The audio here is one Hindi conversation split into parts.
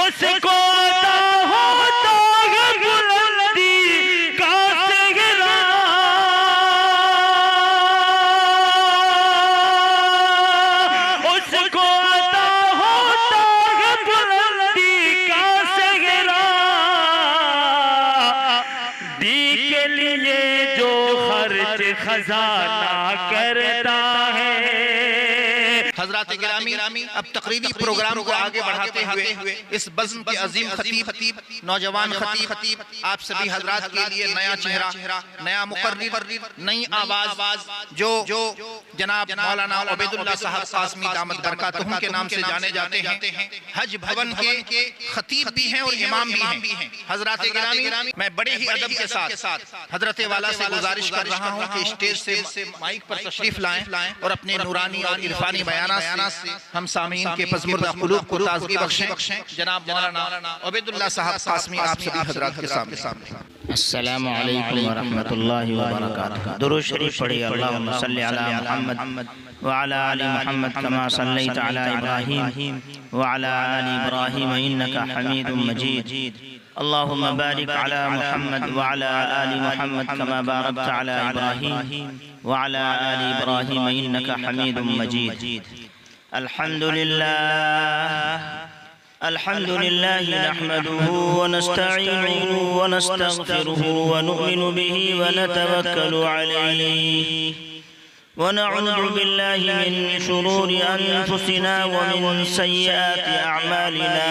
उसको अता होता है बुलंदी का सेहरा, उसको अता होता है बुलंदी का सेहरा, दी के लिए जो खर्च खजाना करता है। हज़रात गिरामी, अब तकरीरी प्रोग्राम को आगे बढ़ाते हुए इस बज़्म के अजीम खतीब, नौजवान खतीब, आप सभी हज़रात के लिए नया चेहरा, नया मुकर्रिर, नई आवाज़ जो जनाब मौलाना उबैदुल्लाह साहब कासमी दामत बरकातुहुम के नाम से जाने जाते हैं, हज भवन के खतीब भी हैं और इमाम भी हैं। हज़रात गिरामी, मैं बड़े ही अदब के साथ हज़रत वाला से गुजारिश कर रहा हूँ कि स्टेज से माइक पर तशरीफ लाएं और अपने नूरानी और इरफानी बयान से हम सामीन के पज़मुर्दा क़ुलूब को ताज़गी बख्शें। जनाब मौलाना उबैदुल्लाह साहब कासमी आप सभी हज़रात के सामने। अस्सलामु अलैकुम व रहमतुल्लाहि व बरकातुहू। दुरूद शरीफ पढ़िए। अल्लाहुम्मा सल्लि अला मुहम्मद व अला आलि मुहम्मद कमा सल्लैता अला इब्राहीम व अला आलि इब्राहीम इन्नका हमीदुम मजीद। अल्लाहुम्मा बारिक अला मुहम्मद व अला आलि मुहम्मद कमा बारकता अला इब्राहीम व अला आलि इब्राहीम इन्नका हमीदुम मजीद। अल्हम्दुलिल्लाह नहमदुहु व नस्तईनुहु व नस्तगफिरुहु व नु'मिनु बिही व नतवक्कलु अलैहि व नऊज़ु बिल्लाहि मिन शुरूरि अनफुसिना व मिन सय्यिआति अअमालिना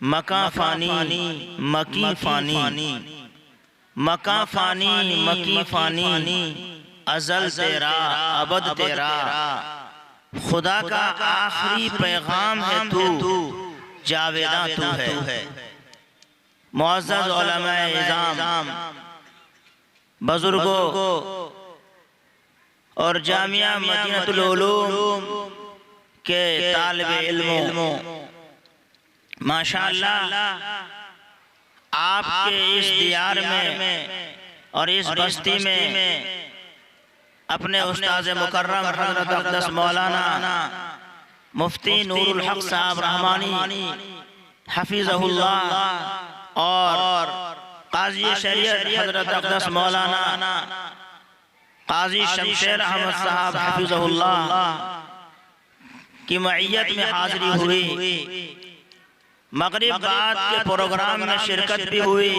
मका फानी मकी फानी, मका फानी मकी फानी, अज़ल तेरा अबद तेरा, खुदा का आखिरी पैगाम है तू, जावेदा तू है। मुअज़्ज़ज़ उलमाए इज़ाम, बुज़ुर्गों और जामिया मदीनतुल उलूम के तालिबे इल्मों, माशाअल्लाह आपके इस दियार में और इस बस्ती में अपने उस्ताद मुकर्रम हज़रत अक़दस मौलाना मुफ्ती नूरुल हक़ साहब रहमानी हफ़िज़हुल्लाह और क़ाज़ी शरीयत हज़रत अक़दस मौलाना क़ाज़ी शमशेर अहमद साहब हफ़िज़हुल्लाह की मइयत में हाज़िरी हुई। मग़रिब बाद के प्रोग्राम में शिरकत भी हुई,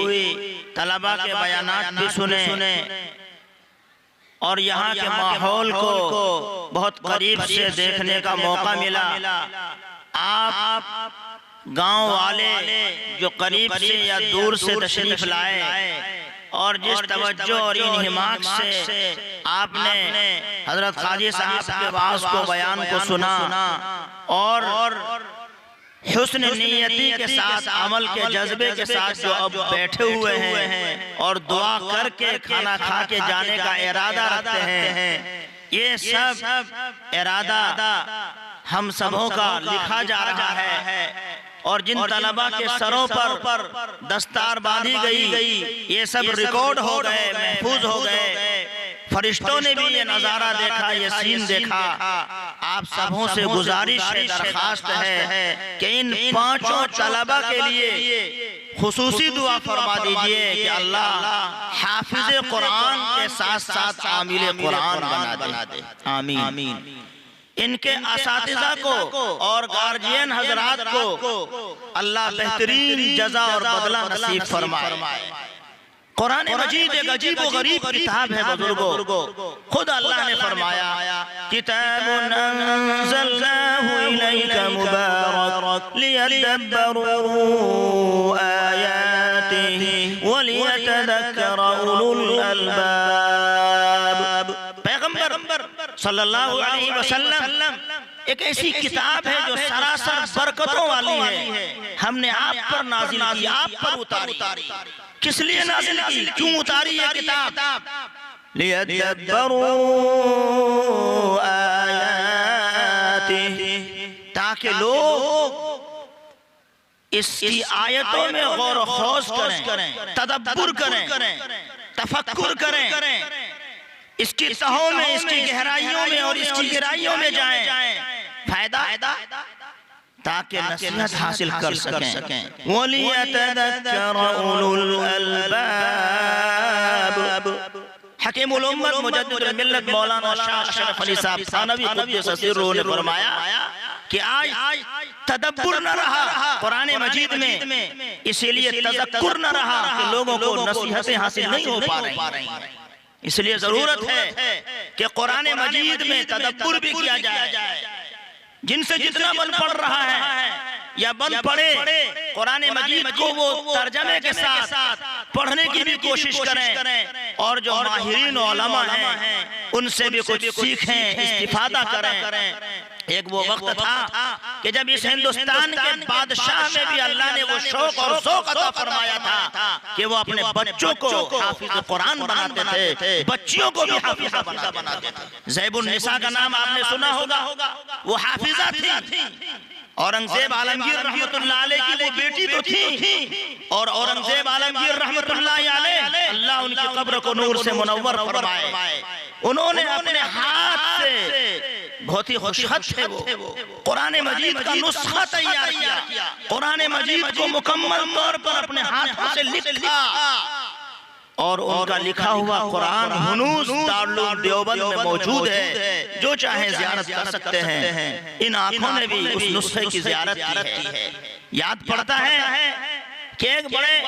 तलबा के बयानात भी सुने और यहाँ के माहौल को बहुत करीब से देखने का मौका मिला। आप गांव वाले जो करीब से या दूर से तशरीफ लाए और जिस तवज्जो और इन हिमाक से आपने हज़रत क़ाज़ी साहब के वाज़ को बयान को सुना और हुस्न नियती के साथ, अमल के जज्बे के साथ जो अब बैठे हुए हैं और दुआ करके खाना खा के जाने का इरादा रखते हैं, ये सब इरादा हम सबों का लिखा जा रहा है। और जिन तलबा के सरों पर दस्तार बांधी गई, ये सब रिकॉर्ड हो गए, महफूज हो गए। फरिश्तों ने भी ये नजारा देखा, ये सीन देखा। आप सबों से गुजारिश है, दरखास्त है कि इन पांचों तलबा के लिए खुसूसी दुआ फरमा दीजिए कि अल्लाह हाफिज कुरान के साथ साथ आमिल कुरान बना दे। आमीन। इनके असातिज़ा को और गार्जियन हजरात को अल्लाह बेहतरीन जज़ा और बदला नसीब फरमाए। कुरान मजीद एक अजीब व गरीब किताब है बुजुर्गों। खुद अल्लाह ने फरमाया किताबुन अंज़लनाहु इलैका मुबारक लियदब्बरू आयातिही व लियतदक्करा उलुल अलबाब। पैगंबर सल्लल्लाहु अलैहि वसल्लम एक ऐसी किताब है जो सरासर बरकतों वाली है। हमने आप पर नाजिल की, आप पर उतारी। किस लिए नाजिल की, क्यों उतारी ये किताब? लियदब्बरू आयातिही, ताकि लोग इसकी आयतों में गौर व खौज करें, तदब्बुर करें, तफक्कुर करें, इसकी तहों में, इसकी गहराइयों में और इसकी गहराइयों में जाएं, फायदा ताकि नसीहत हासिल कर सकें। वलियतदक्करा उलुल अलबाब। हकीमुल उम्मत मुजद्दिदुल मिल्लत मौलाना शाह अशरफ अली साहब थानवी क़ुद्दस सिर्रुहु ने फरमाया कि आज तदब्बुर न रहा कुरान मजीद में, इसीलिए तज़क्कुर न रहा कि लोगों को नसीहतें हासिल नहीं हो पा रही। इसलिए जरूरत है कि कुरान मजीद में तदब्बुर भी किया जाए। जिनसे जितना बन पड़ रहा है या बन पड़े, कुरान मजीद को वो तर्जमे के साथ पढ़ने की भी कोशिश करें और जो माहिरीन उलमा हैं उनसे भी कुछ सीखें, इस्तिफादा करें। एक वो वक्त था कि जब इस हिंदुस्तान के बादशाह में भी अल्लाह ने वो शौक और ज़ौक़ अता फरमाया था कि वो अपने बच्चों को हाफिज कुरान बनाते थे, बच्चियों को भी हाफिजा बनाते थे। ज़ैबुन निसा का नाम आपने सुना होगा, वो हाफिजा थी। औरंगजेब आलमगीर रहमतुल्लाह अलैह की वो बेटी तो थी, और औरंगजेब आलमगीर रहमतुल्लाह अलैह अल्लाह उनकी कब्र को नूर से मुनव्वर फरमाए। उन्होंने अपने हाथ से, बहुत ही खुशखत थे वो, कुरान मजीद का नुस्खा तैयार किया, कुरान मजीद को मुकम्मल तौर पर अपने हाथों से लिखा, और उनका लिखा हुआ कुरान हुनूस दारुल देवबंद में मौजूद है। जो चाहे ज़ियारत कर सकते हैं। इन आंखों ने भी उस नुस्खे की ज़ियारत की है। याद पड़ता है कि एक बड़े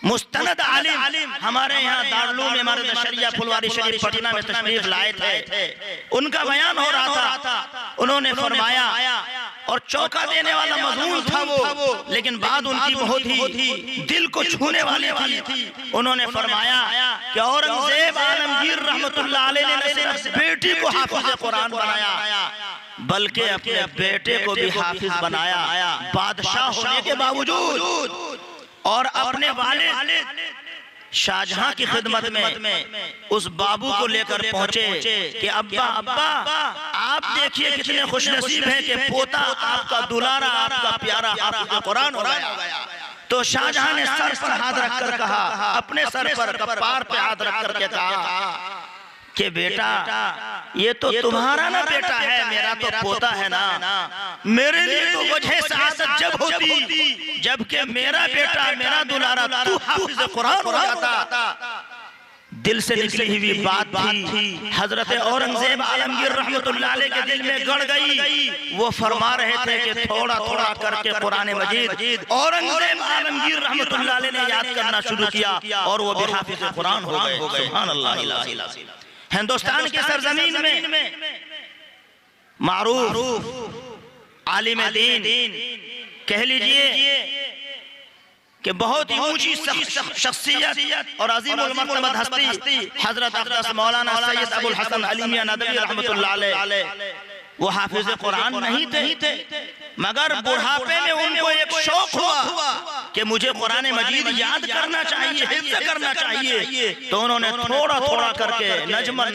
मुस्तनद आलिम हमारे यहाँ दारुल इमारत शरिया फुलवारी शरीफ पटना में तशरीफ लाए थे। उनका बयान हो रहा था, उन्होंने फरमाया, और चौंका देने वाला मज़मून था वो, लेकिन बात उनकी बहुत ही दिल को छूने वाली थी। उन्होंने फरमाया कि औरंगजेब आलमगीर रहमतुल्लाह अलैह ने न सिर्फ बेटी को हाफिज कुरान बनाया, बल्कि अपने बेटे को भी हाफिज बनाया, बादशाह होने के बावजूद। और अपने वालिद शाहजहां की खिदमत में उस बाबू को लेकर पहुंचे कि अब्बा आप देखिए कितने खुशनसीब हैं कि पोता आपका दुलारा, आपका प्यारा हाफिज कुरान हो गया। तो शाहजहां ने सर पर हाथ रखकर कहा, अपने सर पर कपार पे हाथ रख करके कहा कि बेटा ये तो तुम्हारा ना बेटा है, मेरा तो पोता है ना। मेरे लिए तो वजह सआदत जब होती जबकि मेरा बेटा, मेरा दुलारा तू हाफिज कुरान हो जाता। दिल से निकली हुई बात थी, हजरत औरंगजेब आलमगीर रहमतुल्लाह अलैह के दिल में गड़ गई। वो फरमा रहे थे कि थोड़ा थोड़ा करके कुरान मजीद औरंगजेब आलमगीर रहमतुल्लाह अलैह ने याद करना शुरू किया, और वो भी हाफिज कुरान हो गए। सुभान अल्लाह। हिंदुस्तान की सरजमीन में मारूफ आलिम दीन कह लीजिए कि बहुत ही ऊंची शख्सियत और अजीमुल मर्तबत हस्ती हजरत अक़दस मौलाना सैयद अबुल हसन अली मियां नदवी रहमतुल्लाह अलैह, वो हाफिज कुरान नहीं थे, मगर बुढ़ापे में उनको एक शौक हुआ कि मुझे कुरान मजीद याद करना चाहिए, हिफ्ज़ करना चाहिए। तो उन्होंने थोड़ा थोड़ा करके नजमन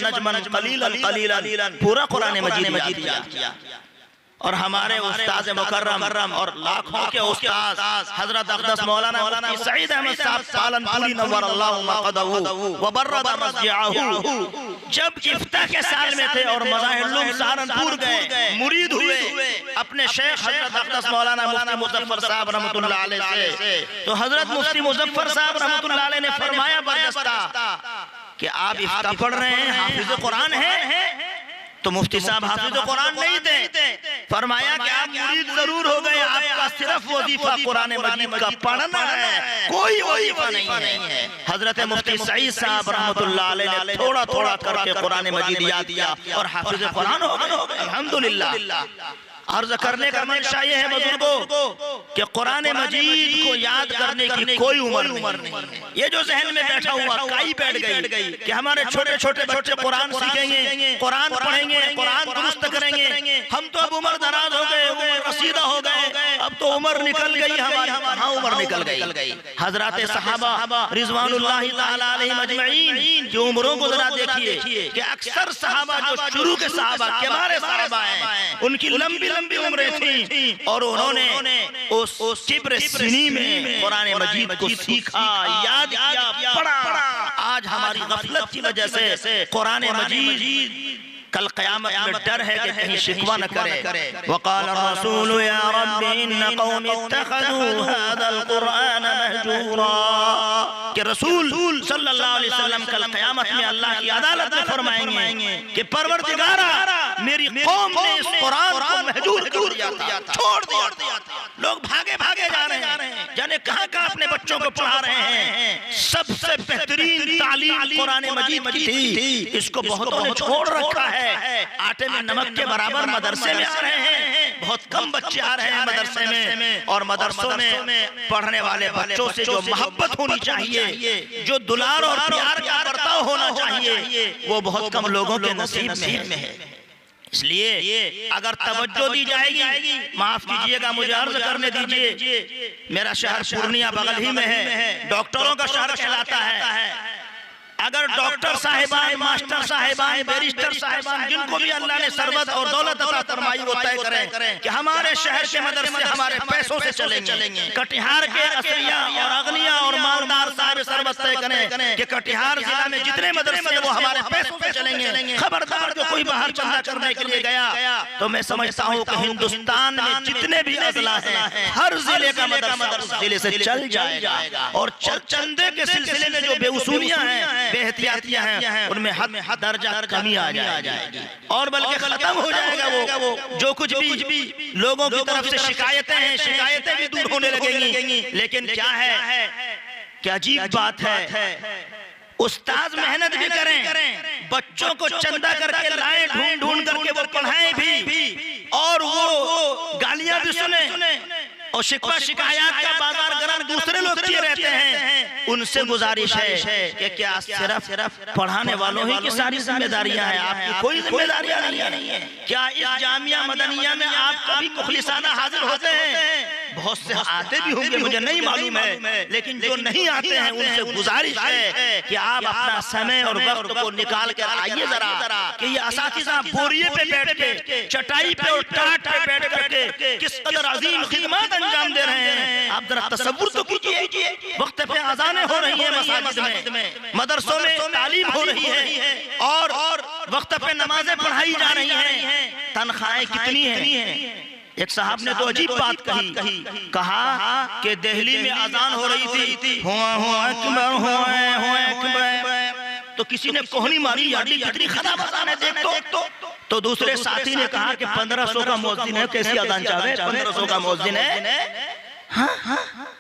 कलीलन पूरा कुरान मजीद याद किया। और हमारे उस्ताद मुकर्रम और लाखों के उस्ताद हजरत अक़दस मौलाना मुफ्ती सईद अहमद साहब पालनपुरी नव्वरल्लाहु मक़दहू व बर्रद मस्जिअहू जब इफ्ता के साल में थे और मज़ाहिरुल सहारनपुर गए, मुरीद हुए अपने शेख हजरत अक़दस मौलाना मुफ्ती मुज़फ्फर साहब रहमतुल्लाह अलैह से, तो हजरत मुफ्ती मुज़फ्फर साहब रहमतुल्लाह अलैह ने फरमाया बरजस्ता कि आप इफ्ता पढ़ रहे हैं, हाफिज़ कुरान हैं। तो मुफ्ती साहब हाफिज़ कुरान नहीं थे, फरमाया कि आप मुरीद जरूर हो गए, आपका सिर्फ वजीफा कुरान मजीद का पढ़ना है, कोई वजीफा नहीं है। हजरत मुफ्ती सईद साहब रहमतुल्लाह अलैह ने थोड़ा थोड़ा करके कुरान मजीद याद किया और हाफिज़ कुरान हो गए अल्हम्दुलिल्लाह। अर्ज करने का मंशा ये है बुजुर्गों कि कुरान मजीद को याद करने की कोई उम्र नहीं है। ये जो जहन में बैठा हुआ काई बैठ गई कि हमारे छोटे छोटे बच्चे कुरान सीखेंगे, कुरान पढ़ेंगे, कुरान दुरुस्त करेंगे, हम तो अब उम्र दराज हो गए, उम्र रसीदा हो गए, अब तो उम्र निकल गई हमारी। हाँ, उम्र निकल गई। हजरत सहाबा रिज़वानुल्लाहि ताला अलैहिम अजमईन की उम्रों को जरा देखिए कि अक्सर सहाबा जो शुरू के सहाबा किबारे सहाबा हैं, उनकी लंबी लंबी उम्रें थी और उन्होंने उस किब्र सिनी में कुरान मजीद को सीखा, याद किया, पढ़ा। आज हमारी गफलत की वजह से कुरान मजीद कल क़यामत में डर है कि कहीं शिकवा न करे। वक़ाल रसूल या रब्बी इन्न क़ौमी इत्तख़ज़ू हाज़ल क़ुरआन महजूरा, कि रसूल सल्लल्लाहु अलैहि वसल्लम कल क़यामत में अल्लाह की अदालत में फरमाएंगे कि परवरदिगारा मेरी कौम ने इस कुरान को महजूर कर दिया था, छोड़ दिया था। लोग भागे भागे जा रहे हैं, जाने कहां कहां अपने बच्चों को पढ़ा रहे हैं। सबसे बेहतरीन तालीम कुरान मजीद की थी, इसको बहुतों ने छोड़ रखा है। आटे में नमक के बराबर मदरसे में आ रहे हैं, बहुत कम बच्चे आ रहे हैं मदरसे में, और मदरसों में पढ़ने वाले बच्चों से जो मोहब्बत होनी चाहिए, जो दुलार और प्यार का बर्ताव होना चाहिए, वो बहुत कम लोगों के नसीब में है। इसलिए अगर तवज्जो दी जाएगी, माफ कीजिएगा मुझे अर्ज करने दीजिए, मेरा शहर पूर्णिया बगल ही में है, डॉक्टरों का शहर कहलाता है। अगर डॉक्टर साहिबान, मास्टर साहिबान, बैरिस्टर साहिबान, जिनको भी अल्लाह ने सरबत और दौलत अता फरमाई, वो तय करें कि हमारे शहर के मदरसे हमारे पैसों से चलेंगे। कटिहार के असरिया और अगनिया और मालदार साहब सरबत तय करें कि कटिहार जिला में जितने मदरसे हैं वो हमारे पैसों से चलेंगे। खबरदार जो कोई बाहर चंदा करने के लिए गया, तो मैं समझता हूँ कि हिंदुस्तान में जितने भी अजला हैं, हर जिले का मदरसा जिले से चल जाएगा, और चंदे के सिलसिले में जो बेउसूलियां हैं, बेहतियातियां हैं, उनमें हद दर्जा कमी आ जाएगी, और बल्कि खत्म हो जाएगा वो जो कुछ भी लोगों की तरफ से शिकायतें हैं, शिकायतें भी दूर होने लगेंगी। लेकिन क्या है, क्या अजीब बात है, उस्ताद मेहनत भी करें, बच्चों को चंदा करके लाएं, ढूंढ ढूंढ करके वो पढ़ाएं भी, और वो गालियां भी सुने, और शिकवा शिकायत का बाजार गरम दूसरे लोग किए रहते हैं। उनसे गुजारिश है कि क्या सिर्फ पढ़ाने वालों ही की सारी जिम्मेदारियां हैं, आपकी कोई जिम्मेदारियां नहीं है? क्या इस जामिया मदनिया में आप कभी मुखलिसाना हाजिर होते हैं? बहुत से आते भी होंगे, मुझे नहीं मालूम है, लेकिन जो नहीं आते हैं उनसे गुजारिश है कि आप अपना समय और वक्त को निकाल कर आइए जरा, कि ये असातिज़ा बोरिये पे बैठ के, चटाई पे और टाट पे बैठ करके किस कदर अजीम खिदमत अंजाम दे रहे हैं। आप जरा तसव्वुर तो कीजिए, वक्त पे अज़ानें हो रही हैं मसाजिद में, मदरसों में तालीम हो रही है, और वक्त पे नमाजें पढ़ाई जा रही हैं, तनख्वाहें कितनी हैं? एक साहब ने तो अजीब बात कहा कि दिल्ली में अजान हो रही थी, हुआ अकबर, तो किसी ने कोहनी मारी, यानी कितनी खराब अजान है देख तो दूसरे साथी ने कहा कि 1500 का मुअज्जिन है, कैसी अजान चाहे, 1500 का मुअज्जिन है।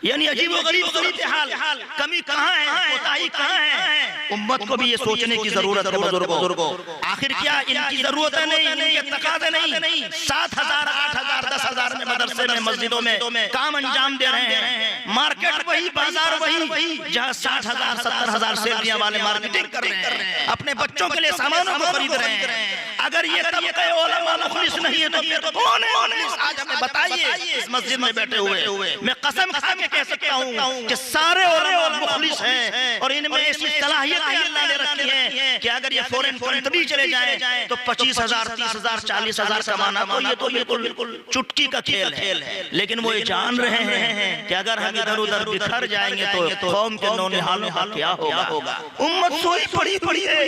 यानी अजीब व गरीब सूरत हाल, कमी कहाँ है, कोताही कहाँ है? उम्मत को भी ये सोचने की जरूरत है बुजुर्गों। आखिर क्या इनकी जरूरत है? नहीं, इनके तकाज़े नहीं। 7000, 8000, 10,000 में मदरसे में, मस्जिदों में काम अंजाम दे रहे हैं, मार मार्केट वही, बाजार वही, जहाँ 60,000 70,000 सैलरियां वाले मार्केटिंग कर रहे हैं, अपने बच्चों के लिए सामानों को खरीद रहे हैं। अगर ये तबके उलमा मुखलिस नहीं है तो फिर कौन है मुखलिस? आज हमें बताइए इस मस्जिद में बैठे हुए। मैं कसम खा के कह सकता हूँ कि सारे उलमा मुखलिस हैं और इनमें ऐसी सलाहियतें अल्लाह ने रखी हैं कि अगर ये फॉरेन कंट्री चले जाए तो 25,000 30,000 40,000 कमाना तो ये बिल्कुल चुटकी का खेल है। लेकिन वो ये जान रहे हैं कि अगर हम इधर उधर बिखर जाएंगे तो कौम के नौनिहालों का क्या होगा। उम्मत सोई पड़ी है,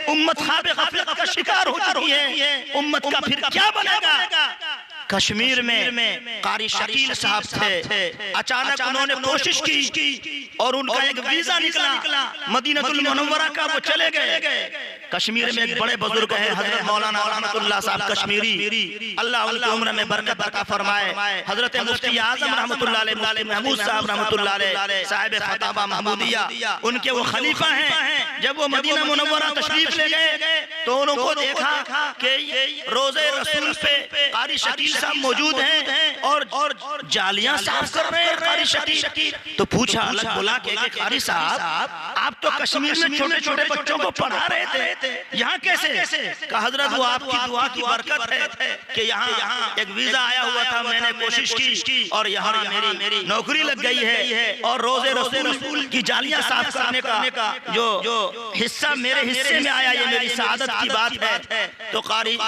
उम्मत ख्वाब गफलत का शिकार हो चुकी है। उम्मत का फिर क्या बनेगा? कश्मीर में कारी शकील साहब थे, अचानक उन्होंने कोशिश की और उनका एक वीजा निकला मदीनतुल मुनव्वरा का, वो चले गए। कश्मीर में एक बड़े बुजुर्ग हैं हजरत मौलाना रहमतुल्लाह साहब कश्मीरी, अल्लाह उनकी उम्र में बरकत अता फरमाए। हजरत मुफ्ती आजम रहमतुल्लाह अलैह, मुफ्ती महमूद साहब रहमतुल्लाह अलैह, साहिब फतावा महमूदिया, उनके वो खलीफा हैं। जब वो मदीना मुनव्वरा तशरीफ ले गए तो उनको देखा कि रोज़े रसूल पे कारी शकील साहब मौजूद हैं और जालियां साफ कर रहे हैं कारी शकील। तो पूछा अलग बुला के कारी साहब आप तो कश्मीर में छोटे छोटे बच्चों को पढ़ा रहे थे, यहाँ कैसे? कहा हजरत वो आपकी दुआ की बरकत है कि यहाँ एक वीजा आया हुआ था, मैंने कोशिश की और यहाँ मेरी नौकरी लग गई है और रोज़े रसूल की जालियां साफ करने का जो हिस्सा मेरे हिस्से में आया, ये मेरी सआदत की बात है। तो कारी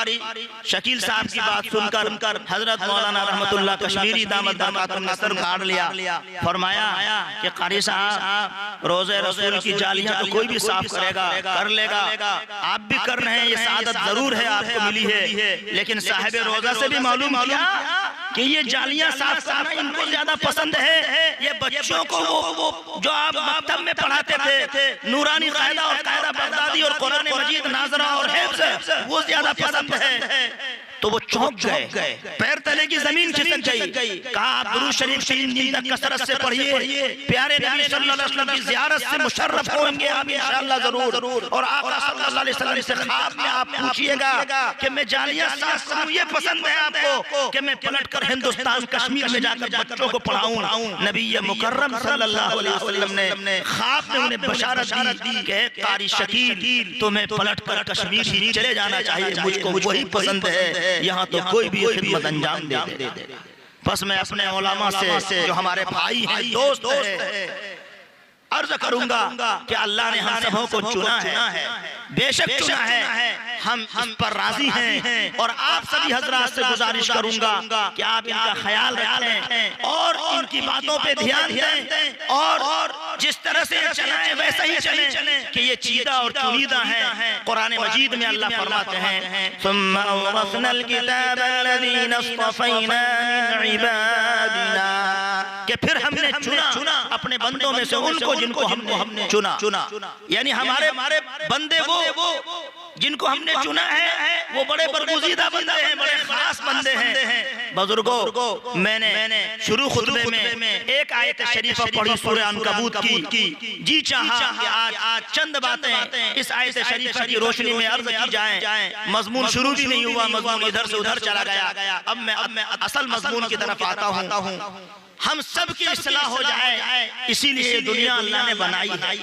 शकील साहब की बात सुनकर हजरत मौलाना रहमतुल्लाह कश्मीरी दामत बरकातुहुम ने सर गाड़ लिया, फरमाया कि कारी साहब रोज़े रसूल की जालियां तो कोई भी साफ करेगा कर लेगा, आप भी कर रहे हैं, ये सआदत जरूर है आपको मिली है, लेकिन साहिब रोजा से भी मालूम किया कि ये जालियां साफ करना इनको ज्यादा पसंद है। ये बच्चों को वो जो आप मकतब में पढ़ाते थे नूरानी कायदा और कायदा बगदादी और कुरान मजीद नाजरा और हिफ्ज़, वो ज्यादा पसंद है। तो वो चौंक गए, पैर तले की जमीन खिसक गई। कहा आप दुरूद शरीफ 3 दिन तक कसरत से पढ़िए, प्यारे नबी सल्लल्लाहु अलैहि वसल्लम की ज़ियारत से मुशर्रफ होंगे आप इंशाअल्लाह जरूर। और आका सल्लल्लाहु अलैहि वसल्लम से ख्वाब में आप पूछिएगा कि मैं जालियां साफ करूं, ये पसंद है आपको कि मैं पलटकर हिंदुस्तान कश्मीर में जाकर बच्चों को पढ़ाऊं। नबी मुकर्रम सल्लल्लाहु अलैहि वसल्लम ने ख्वाब में उन्हें बशारत दी कि कारी शकील तुम्हें पलटकर कश्मीर ही चले जाना चाहिए, मुझको वही पसंद है, यहाँ तो कोई भी खिदमत अंजाम दे। बस मैं अपने उलमा से जो हमारे भाई हैं, दोस्त हैं, अर्ज करूंगा कि अल्लाह ने हम सबों को चुना है, बेशक चुना है, हम इस पर राजी हैं। और आप सभी हजरात से गुजारिश करूंगा कि आप इनका ख्याल रखें और इनकी बातों पे ध्यान दें और जिस तरह से चलाएं वैसा ही चलें कि ये चीदा और चुनीदा है। कुरान मजीद में अल्लाह फरमाते हैं सुम्मा औरसनल किताब अल्लज़ीना इस्तफ़ैना मिन इबादिना, कि फिर हमने चुना अपने बंदों में से उनको जिनको हमने चुना। यानी हमारे बंदे वो जिनको हमने चुना है वो बड़े बरगुज़ीदा बंदे हैं, बड़े खास बंदे हैं। बुजुर्गों, मैंने शुरू खुतबे में एक आयत शरीफ पढ़ी सूरह अनकबूत की, जी चाहा कि आज चंद बातें इस आयत शरीफ की रोशनी में अर्ज की जाए। मजमून शुरू भी नहीं हुआ, मजमून इधर से उधर चला गया। अब मैं असल मजमून की तरफ आता हूँ। हम सब की इस्लाह हो जाए, इसीलिए दुनिया अल्लाह ने बनाई है।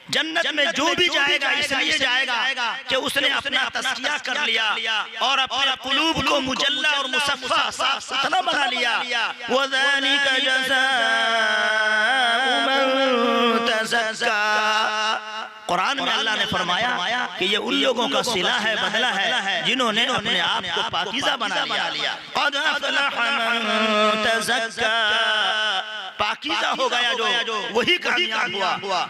जन्नत में जो भी जाएगा इसलिए जाएगा कि उसने अपना तस्किया कर लिया और अपने कुलूब को मुजल्ला और मुसफ़्फ़ा साफ सुथरा बना लिया। वज़ालिका जज़ाउ मन तज़क्का, कुरान में अल्लाह ने फरमाया कि ये उन लोगों का सिला है, बदला है जिन्होंने अपने आप को पाकीज़ा बना लिया। क़द अफ़लह मन तज़क्का, पाकीज़ा हो गया जो वही कामयाब हुआ।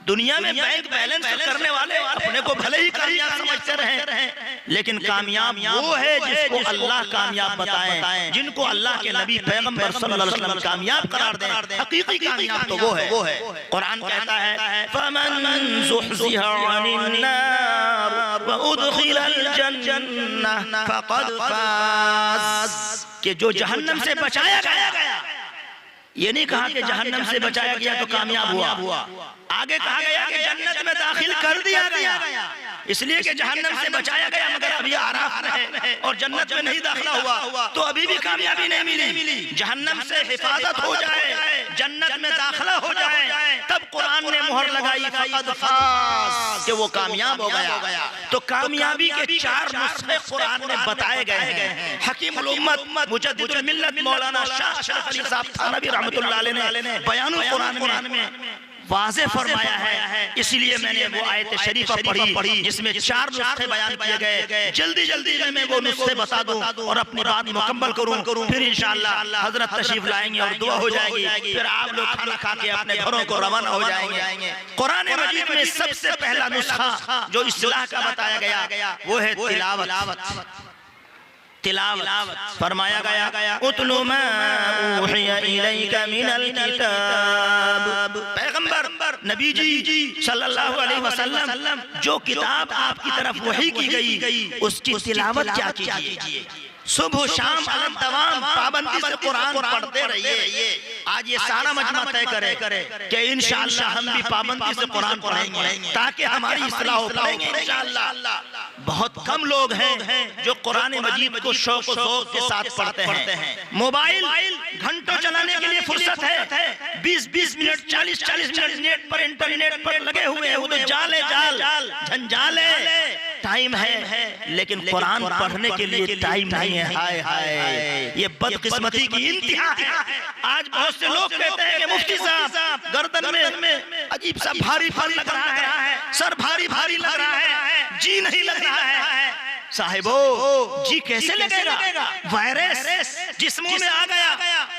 दुनिया में बैंक बैलेंस करने वाले अपने को भले ही कामयाब समझते रहे, लेकिन कामयाब वो है जिसको अल्लाह कामयाब बताए, जिनको अल्लाह के नबी पैगंबर सल्लल्लाहु अलैहि वसल्लम कामयाब करार दें। हकीकी कामयाब तो वो है। कुरान कहता है फमन ज़ुहज़िहा अनिन नार व उदखिलल जन्नह फक़द फाज़, कि जो जहन्नम से बचाया गया, ये नहीं कहा कि जहन्नम से बचाया गया तो कामयाब हुआ, आगे कहा गया कि जन्नत में दाखिल कर दिया गया, इसलिए कि जहन्नम से बचाया गया मगर अभी आराफ में है और जन्नत में नहीं दाखिला हुआ तो अभी भी कामयाबी नहीं मिली। जहन्नम से हिफाजत हो जाए, जन्नत में मोहर लगाई फक़द फाज़, कि वो कामयाब हो गया। तो कामयाबी के 4 नुस्खे कुरान में बताए गए हैं। हकीमुल उम्मत मुजद्दिदुल मिल्लत मौलाना शाह शरफ अली साहब थानवी रहमतुल्लाह अलैह ने बयानुल कुरान में वाज़े फरमाया है। इसलिए मैंने वो आयत शरीफा पढ़ी जिसमें 4 नुस्खे बयान किए गए। जल्दी जल्दी में मैं वो नुस्खे बता दूं और अपनी बात मुकम्मल करूं, फिर इंशाअल्लाह हजरत तशरीफ लाएंगे और दुआ हो जाएगी। फिर आप लोग खाना खा के अपने घरों को रवाना हो जाएंगे। कुरान मजीद में सबसे पहला नुस्खा जो इस्लाह का बताया गया वो है तिलावत। तिलावत फरमाया गया उतलु मा उहिया इलैका मिनल किताब। पैगंबर नबी जी सल्लल्लाहु अलैहि वसल्लम जो किताब आपकी तरफ वही की गई उसकी तिलावत क्या कीजिए। सुबह शाम अलग दवाम पाबंदी से कुरान पढ़ते रहिए। आज ये सारा मजमा तय करे कि इंशाअल्लाह हम भी पाबंदी से कुरान पढ़ेंगे ताकि हमारी इस्लाह हो पाएगी इंशाअल्लाह। बहुत कम लोग हैं जो कुरान मजीद को शौक के साथ पढ़ते हैं। मोबाइल घंटों चलाने के लिए फुर्सत है, 20-20 मिनट 40-40 मिनट नेट पर इंटरनेट पर लगे हुए हैं। वो तो जाल झंझाले टाइम है, लेकिन कुरान पढ़ने के लिए टाइम नहीं है। हाय हाय, ये बदकिस्मती की इंतहा है। आज बहुत से लोग कहते हैं कि मुफ्ती साहब गर्दन में अजीब सा भारी लग रहा है, सर भारी लग रहा है, जी नहीं लग रहा है। साहिबो जी कैसे लगेगा? वायरस जिस्मों में आ गया,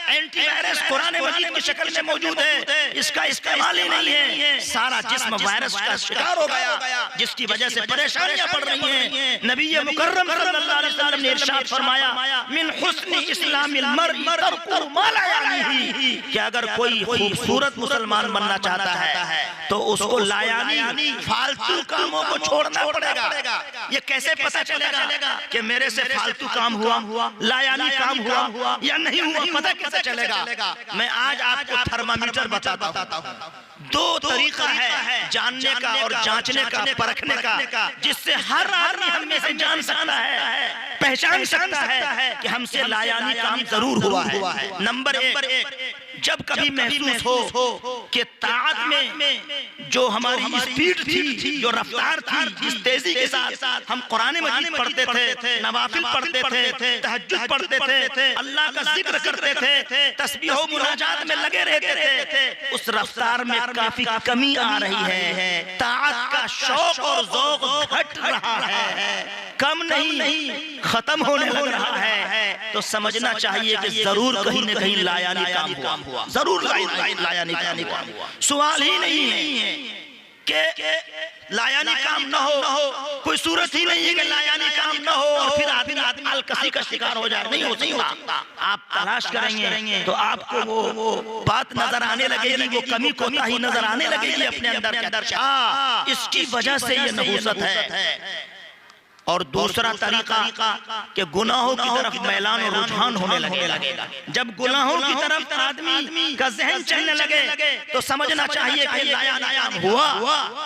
एंटीवायरस कुरान मजीद की शक्ल में मौजूद है, इसका इस्तेमाल ही नहीं है। सारा जिस्म वायरस का शिकार हो गया, जिसकी वजह से परेशानियां पड़ रही हैं। नबी मुकर्रम सल्लल्लाहु अलैहि वसल्लम ने इरशाद फरमाया मिन हुस्नि इस्लामिल मर्इ तरकु मा ला यानीही, कि अगर कोई खूबसूरत मुसलमान बनना चाहता है तो उसको लायानी फालतू कामों को छोड़ना पड़ेगा। ये कैसे पता चलेगा कि मेरे से फालतू काम हुआ, लायानी काम हुआ या नहीं हुआ? पता कैसे चलेगा? मैं आज आपको थर्मामीटर बताता हूँ। 2 तरीका है जानने का और जांचने का, परखने का, जिससे हर आदमी हम में से जान सकता है, पहचान सकता है कि हमसे लायानी काम जरूर हुआ है। नंबर 1, जब कभी महसूस हो कि ताअत में जो हमारी स्पीड थी, जो रफ्तार थी, जिस तेजी के साथ हम कुरान मजीद पढ़ते थे, नवाफिल पढ़ते थे, तहज्जुद पढ़ते थे, अल्लाह का जिक्र करते थे, तस्बीह और मुनाजात में लगे रहते थे, उस रफ्तार में काफी कमी आ रही है। ताअत का शौक और ज़ौक़ घट रहा है, कम नहीं खत्म होने लग रहा है। तो समझना चाहिए कि जरूर कहीं न कहीं लायानी काम हुआ, जरूर लायानी काम हुआ। सवाल ही नहीं है कि लायानी काम न हो, कोई सूरत ही नहीं है कि लायानी काम न हो और फिर आदमी अलकसी का शिकार हो जाए। नहीं हो सकता। आप तलाश करेंगे तो आपको वो बात नजर आने लगेगी, वो कमी कोताही नजर आने लगेगी अपने अंदर। इसकी वजह से ये नहुसत है। और दूसरा तरीका कि गुनाहों की तरफ मैलान और रुझान होने लगेगा। जब गुनाहों की तरफ आदमी का जहन चलने लगे तो समझना चाहिए कि लायानी हुआ।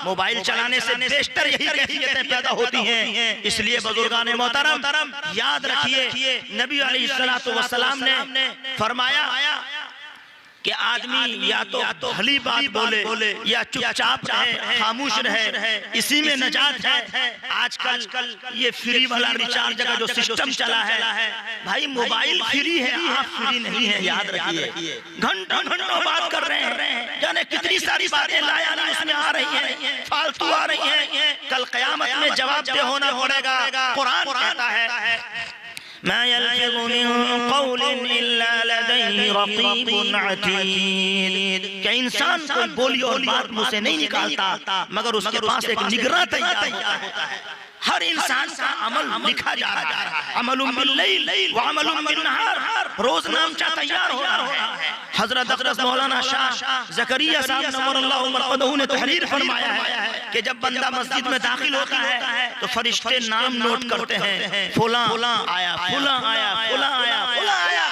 मोबाइल चलाने से बेशतर यही कैफियतें पैदा होती हैं। इसलिए बुजुर्गान मोहतरम याद रखिए, नबी अलैहिस्सलातु वस्सलाम ने फरमाया कि आदमी या तो भली बात बोले या चुपचाप रहे, खामोश रहे, इसी में नजात है। आजकल ये फ्री वाला रिचार्ज का जो सिस्टम चला है, भाई मोबाइल फ्री है, आप फ्री नहीं है, याद रखिए। घंटों बात कर रहे हैं, जाने कितनी सारी बातें लायानी उसमें आ रही हैं, फालतू आ रही हैं। कल क़यामत में जवाबदेह होना पड़ेगा। कुरान कहता है मा यल्फिज़ु मिन क़ौलिन इल्ला लदैहि रक़ीबुन अतीद, कि इंसान कोई बोली और बात मुंह से नहीं निकालता मगर उसके पास एक निगरान तैयार होता है। हर इंसान का अमल लिखा जा रहा है। अमलुम बिल्लैल व अमलुम बिन्नहार, रोज नामचा तैयार हो रहा है। हजरत अक़दस मौलाना शाह ज़करिया साहब नव्वरल्लाहु मरक़दहू ने तहरीर फरमाया है कि जब बंदा मस्जिद में दाखिल होता है तो फरिश्ते नाम नोट करते हैं, फुला आया, फुला आया, फुला आया, फुला आया।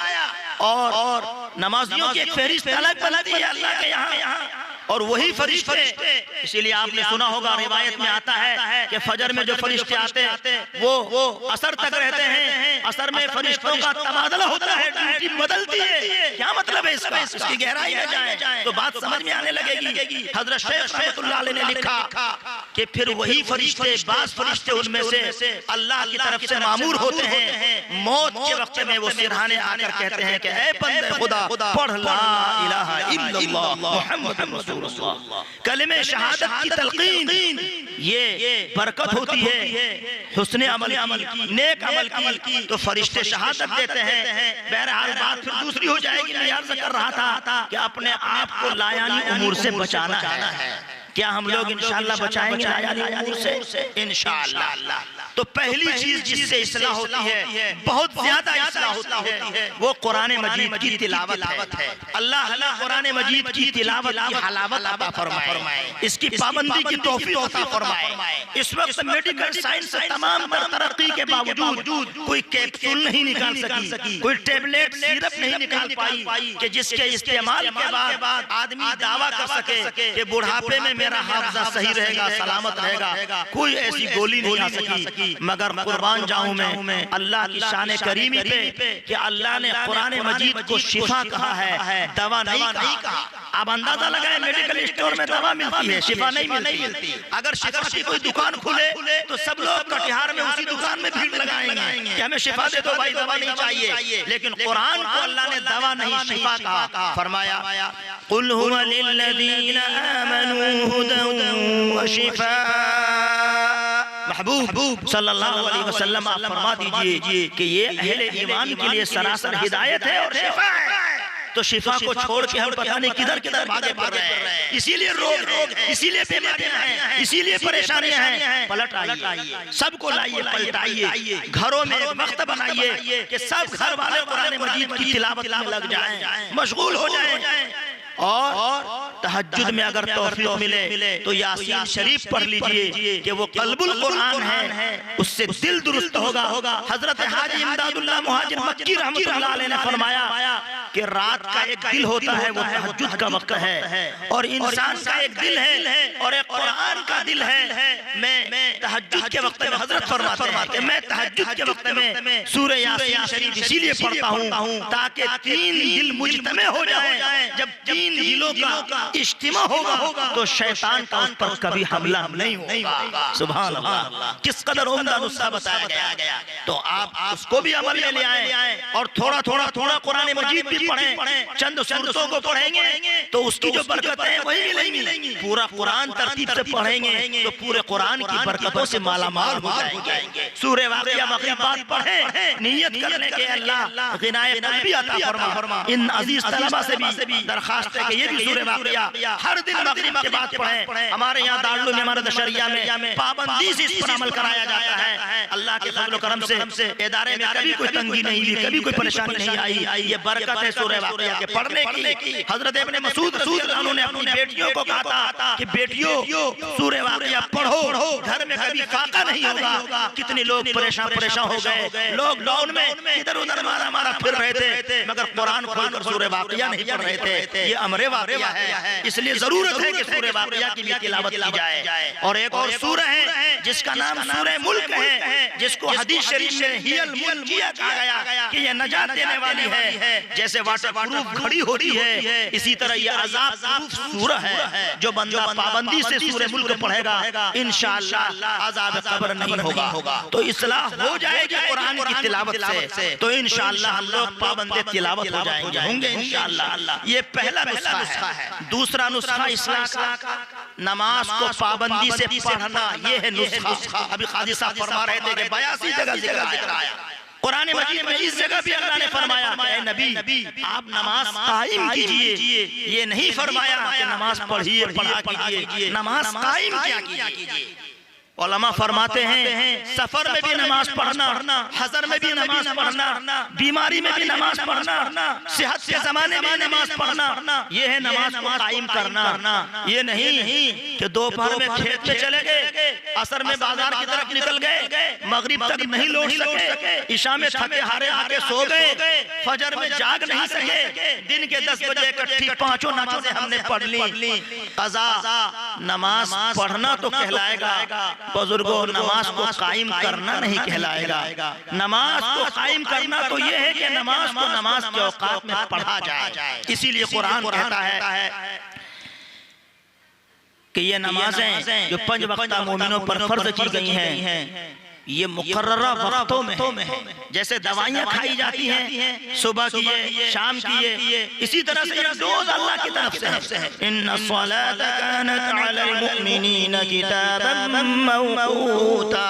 और नमाजियों की एक फहरिस्त अलग बनती है अल्लाह के यहाँ। और वही फरिश्ते, इसीलिए आपने सुना होगा रिवायत में आता है कि फजर में जो फरिश्ते आते हैं वो असर तक रहते हैं। असर में फरिश्तों का तबादला होता है, ड्यूटी बदलती है। क्या मतलब है इसका? इसकी गहराई में जाए तो बात समझ में आने लगेगी। हजरत शेख रहमतुल्लाह अलैह ने लिखा कि फिर वही फरिश्ते, बास फरिश्ते उनमें से अल्लाह की तरफ से मामूर होते हैं, मौत के वक्त में वो सिरहाने आकर कहते हैं कि ऐ बंदे खुदा पढ़ ला इलाहा इल्लल्लाह मुहम्मदुर रसूलुल्लाह। कलिमे शहादत की तलकीन ये बरकत होती है हुस्ने अमल की, नेक अमल की, तो फरिश्ते शहादत देते हैं। बहरहाल बात फिर दूसरी हो जाएगी। मैं अर्ज कर रहा था कि अपने आप को लायानी उमूर से बचाना है। क्या हम लोग इंशाअल्लाह बचाएंगे लायानी उमूर से? इंशाअल्लाह। तो पहली चीज जिससे इस्लाह होती है, बहुत ज्यादा इस्लाह होती है, वो कुरान मजीद की तिलावत है। अल्लाह कुरान मजीद की तिलावत की हलावत अता फरमाए, इसकी पाबंदी की तौफीक अता फरमाए। इस वक्त मेडिकल साइंस तमाम तरक्की के बावजूद कोई कैप्सूल नहीं निकाल सकी, कोई टेबलेट सिरप नहीं निकाल पाई कि जिसके इस्तेमाल के बाद आदमी दावा कर सके कि बुढ़ापे में मेरा हाफजा सही रहेगा, सलामत रहेगा। कोई ऐसी गोली नहीं आ सकी। मगर कुर्बान जाऊं मैं अल्लाह की शान करीमी पे कि अल्लाह ने कुरान मजीद को शिफा कहा है, दवा नहीं कहा। अब अंदाजा लगाए, मेडिकल स्टोर में दवा मिलती है, शिफा नहीं मिलती। अगर शिफा की कोई दुकान खुले तो सब लोग कटिहार में उसी दुकान में भीड़ लगाएंगे कि हमें शिफा दे दो भाई, दवा नहीं चाहिए। लेकिन कुरान को अल्लाह ने दवा नहीं शिफा कहा। फरमाया कुल हुवा लिल्लज़ीना आमनू हुदन व शिफा। महबूब सल्लल्लाहु अलैहि वसल्लम आप फरमा दीजिए कि ये अहले ईमान के लिए सरासर हिदायत है और शिफा है। तो शिफा को छोड़ के हम पता नहीं किधर किधर भागे पड़ रहे हैं। इसीलिए रोग, इसीलिए बीमारियां हैं, इसीलिए परेशानियां हैं। पलट आइए, सबको लाइए, पलटाइए, घरों में एक वक्त बनाइए कि सब घर वाले कुरान मजीद की तिलावत में लग जाएं, मशगूल हो जाएं। और तहज्जुद में अगर तौफीक मिले तो यासीन शरीफ पढ़ लीजिए कि वो कल्बुल कुरान है, उससे दिल दुरुस्त होगा। हजरत हाजी इमदादुल्लाह मुहाजिर मक्की रहमतुल्लाह अलैह ने फरमाया कि रात का एक दिल होता है, वो तहज्जुद का वक्त है, और इंसान का एक दिल है और एक कुरान का दिल है। मैं तहज्जुद के वक्त में, हजरत फरमाते हैं कि मैं तहज्जुद के वक्त में सूरह यासीन शरीफ इसीलिए पढ़ता हूँ ताकि तीन दिल मुजतमे हो जाएं। जब तीन दिलों का इज्तिमा होगा तो शैतान का उस पर कभी हमला नहीं होगा। सुभान अल्लाह, किस कदर उम्दा नुस्खा बताया गया। तो आप उसको भी अमल में ले आए और थोड़ा कुरान मजीद भी पढ़ें। चंद सूरतों को पढ़ेंगे तो उसकी जो बरकत है वही मिलेंगी। पूरा कुरान तरतीब से पढ़ेंगे तो पूरे कुरान की बरकतों से मालामाल हो जाएंगे। सूरह वाक़िया मग़रिबात पढ़ें, नियत करने के अल्लाह गिनाए क़ल्बी अता फरमा। इन अजीज तलबा से भी दरखास्त है कि ये भी सूरह वाक़िया हर दिन मग़रिब के बाद पढ़ें। हमारे यहाँ दारुल इमारत शरिया में पाबंदी से इस पर अमल कराया जाता है। अल्लाह के फज़ल व करम से इदारे में कभी कोई तंगी नहीं हुई, कभी कोई परेशानी नहीं आई। ये बरकत है सूरह वाक़िया के पढ़ने की। हज़रत इब्न मसूद रज़ियल्लाहु अन्हु ने अपनी बेटियों को कहा था कि बेटियों सूरह वाक़िया पढ़ो, घर में कभी फाका नहीं होगा। कितने लोग परेशान हो गए लॉकडाउन में, इधर उधर मारा फिर रहे थे, मगर कुरान खोलकर सूरह वाक़िया नहीं पढ़ रहे थे। ये अमरे वाक़िया है, इसलिए जरूरत है कि सूरह वाक़िया की भी तिलावत की जाए। और एक और सूरह है जिसका नाम सूरह मुल्क है, जिसको हदीस शरीफ में हियल मुल्किया कहा गया कि ये नजात देने वाली है। जैसे वाटर प्रूफ घड़ी होती है, इसी तरह ये अज़ाब प्रूफ सूरह है। जो बंदा पाबंदी से सूरह मुल्क पढ़ेगा इंशाअल्लाह अज़ाब कब्र नहीं होगा। तो इस्लाह हो जाएगी कुरान की तिलावत से, तो इंशाअल्लाह हम लोग पाबंदे तिलावत हो जाएंगे इंशाअल्लाह। ये पहला नुस्खा है। दूसरा नुस्खा इस्लाह का नमाज को पाबंदी से पढ़ना, ये है नुस्खा। अभी काजी साहब फरमा रहे थे कि 82 जगह जिक्र आया कुरान मजीद में। इस जगह भी अल्लाह ने फरमाया कि नबी आप नमाज कायम कीजिए, ये नहीं फरमाया कि नमाज पढ़िए, पढ़ा कीजिए। नमाज कायम क्या कीजिए। उलमा फरमाते हैं सफर में भी नमाज पढ़ना, हजर में भी नमाज पढ़ना, बीमारी में भी नमाज पढ़ना, सेहत के जमाने में नमाज पढ़ना, ये है नमाज को कायम करना। ये नहीं कि दोपहर में खेत में चले गए, असर में बाजार की तरफ निकल गए, मगरिब तक नहीं लौट सके, इशा में थके हारे आके सो गए, फजर में जाग नहीं सके, दिन के 10 बजे इकट्ठी पांचों नमाजें हमने पढ़ ली। कज़ा नमाज पढ़ना तो कहलाएगा, बुजुर्गों नमाज को कायम करना नहीं कहलाएगा। नमाज को कायम करना तो ये है कि नमाज को नमाज के औकात में पढ़ा जाए। इसीलिए कुरान कहता है कि ये नमाजें जो 5 वक्त मोमिनों पर फर्ज की गई हैं ये मुकर्ररा वक्तों में है। जैसे दवाइयाँ खाई जाती हैं, सुबह की है, शाम की है, इसी तरह से ये डोज अल्लाह की तरफ से है। इन्ना सलात कानत अलल मुमिनीना किताबन मौक़ूता,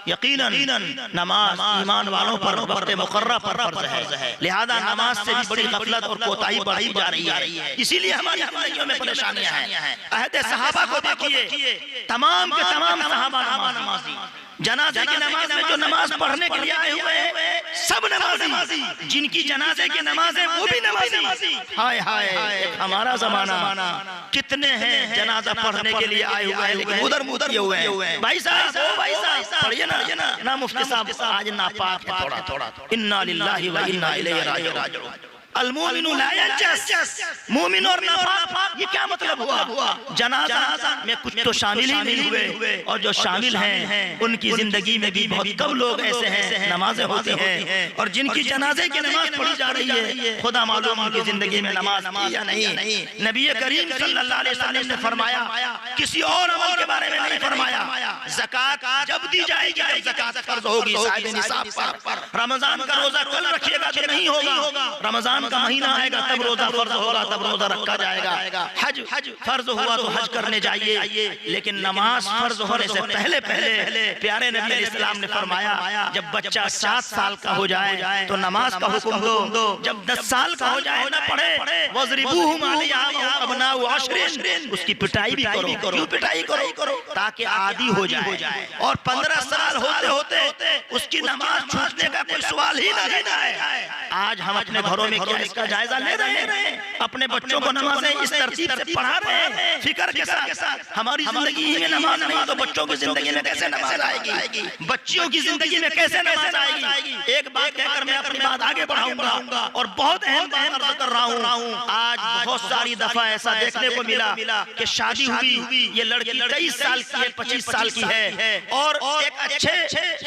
यकीनन नमाज ईमान वालों पर वक्त मुकर्रर पर फर्ज है। लिहाजा नमाज से भी बड़ी गफलत और कोताही बढ़ती जा रही है, इसीलिए हमारी जिंदगियों में परेशानियां हैं। अहद सहाबा को देखिए, तमाम के तमाम सहाबा नमाजी, जनाजे की नमाज में जो नमाज पढ़ने के लिए आए हुए हैं सब नमाजी, जिनकी जनाजे की नमाज है वो भी नमाजी। हाय हाय हमारा जमाना, कितने हैं जनाजा पढ़ने के लिए आए हुए हैं लेकिन उधर मुधर हुए हैं। भाई साहब पढ़िए ना मुफ्ती साहब आज नापाक है थोड़ा। इन्ना लिल्लाहि व इन्ना इलैहि राजिऊन। अल-मोमिनु ला यंजस, मोमिन और नापाक ये क्या मतलब हुआ? जनाजा में कुछ तो शामिल ही नहीं हुए, और जो शामिल हैं उनकी जिंदगी में भी बहुत कम लोग ऐसे हैं नमाजें होती हैं, और जिनकी जनाजे की नमाज पढ़ी जा रही है खुदा मालूम उनकी जिंदगी में नमाज की या नहीं। नबी करीम सल्लल्लाहु अलैहि वसल्लम ने फरमाया, किसी और अमल के बारे में नहीं फरमाया। ज़कात जब दी जाएगी जब ज़कात फर्ज होगी साहिब निसाब पर। रमजान का रोजा कल रखिएगा तो नहीं होगा, रमजान का महीना आएगा तब रोजा फर्ज होगा, तब रोजा रखा जाएगा। हज फर्ज हुआ तो हज करने जाइए, लेकिन नमाज फर्ज होने से पहले प्यारे नबी इस्लाम ने फरमाया जब बच्चा 7 साल का हो जाए तो नमाज का हुक्म दो, जब 10 साल का हो जाए ना पढ़े, वज़रिबूहुम अलैहा अबनाउ अशरिन, उसकी पिटाई भी करो। क्यों पिटाई करो? ताकि आदी हो जाए, और 15 साल होते उसकी नमाज छूटने का कोई सवाल ही नहीं है। आज हम अपने घरों में क्या इसका जायजा ले रहे हैं? अपने बच्चों को नमाजें इस तरतीब से पढ़ा रहे हैं फिक्र के साथ। हमारी जिंदगी में नमाज नहीं तो बच्चों की जिंदगी में कैसे नमाज आएगी? बच्चियों की जिंदगी में कैसे नमाज आएगी? एक बात कहकर मैं अपनी बात आगे बढ़ाऊंगा, और बहुत अहम बात अर्ज कर रहा हूँ। आज बहुत सारी दफा ऐसा देखने को मिला कि शादी हुई, ये लड़की 23 साल की है, 25 साल की है, और एक अच्छे